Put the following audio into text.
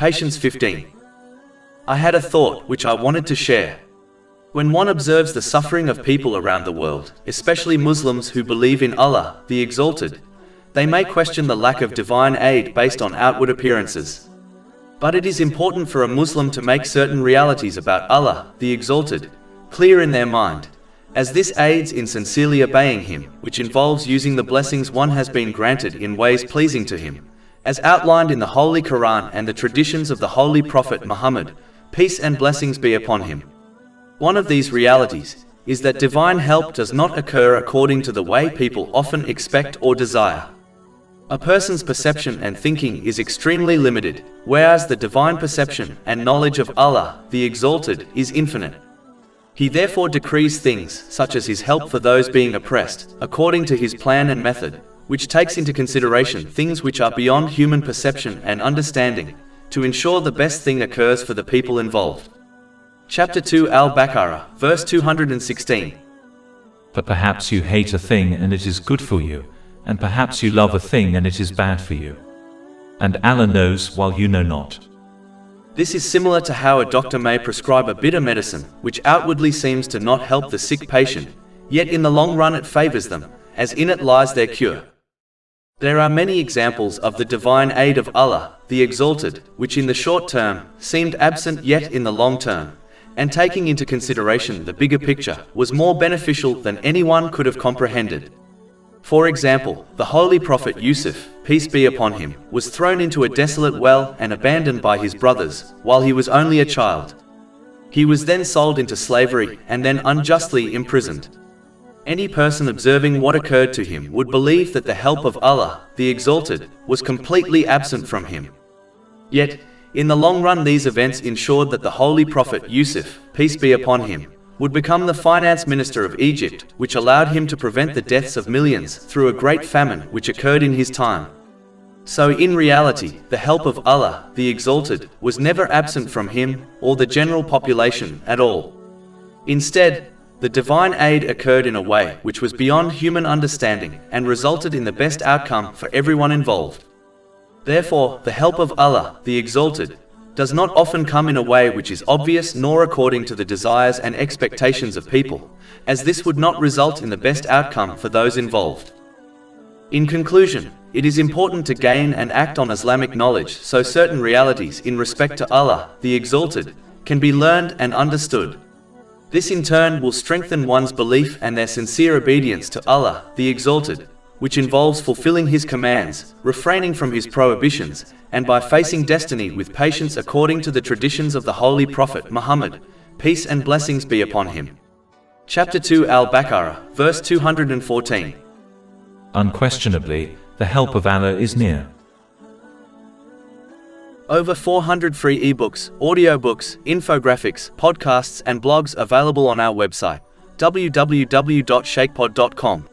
Patience 15. I had a thought which I wanted to share. When one observes the suffering of people around the world, especially Muslims who believe in Allah, the Exalted, they may question the lack of divine aid based on outward appearances. But it is important for a Muslim to make certain realities about Allah, the Exalted, clear in their mind, as this aids in sincerely obeying Him, which involves using the blessings one has been granted in ways pleasing to Him, as outlined in the Holy Quran and the traditions of the Holy Prophet Muhammad, peace and blessings be upon him. One of these realities is that divine help does not occur according to the way people often expect or desire. A person's perception and thinking is extremely limited, whereas the divine perception and knowledge of Allah, the Exalted, is infinite. He therefore decrees things, such as His help for those being oppressed, according to His plan and method, which takes into consideration things which are beyond human perception and understanding, to ensure the best thing occurs for the people involved. Chapter 2 Al-Baqarah, verse 216. But perhaps you hate a thing and it is good for you, and perhaps you love a thing and it is bad for you. And Allah knows while you know not. This is similar to how a doctor may prescribe a bitter medicine, which outwardly seems to not help the sick patient, yet in the long run it favors them, as in it lies their cure. There are many examples of the divine aid of Allah, the Exalted, which in the short term seemed absent, yet in the long term, and taking into consideration the bigger picture, was more beneficial than anyone could have comprehended. For example, the Holy Prophet Yusuf, peace be upon him, was thrown into a desolate well and abandoned by his brothers, while he was only a child. He was then sold into slavery and then unjustly imprisoned. Any person observing what occurred to him would believe that the help of Allah, the Exalted, was completely absent from him. Yet, in the long run these events ensured that the Holy Prophet Yusuf, peace be upon him, would become the finance minister of Egypt, which allowed him to prevent the deaths of millions through a great famine which occurred in his time. So in reality, the help of Allah, the Exalted, was never absent from him or the general population at all. Instead, the divine aid occurred in a way which was beyond human understanding and resulted in the best outcome for everyone involved. Therefore, the help of Allah, the Exalted, does not often come in a way which is obvious nor according to the desires and expectations of people, as this would not result in the best outcome for those involved. In conclusion, it is important to gain and act on Islamic knowledge so certain realities in respect to Allah, the Exalted, can be learned and understood. This in turn will strengthen one's belief and their sincere obedience to Allah, the Exalted, which involves fulfilling His commands, refraining from His prohibitions, and by facing destiny with patience according to the traditions of the Holy Prophet Muhammad, peace and blessings be upon him. Chapter 2 Al-Baqarah, verse 214. Unquestionably, the help of Allah is near. Over 400 free ebooks, audiobooks, infographics, podcasts and blogs available on our website, www.shaykhpod.com.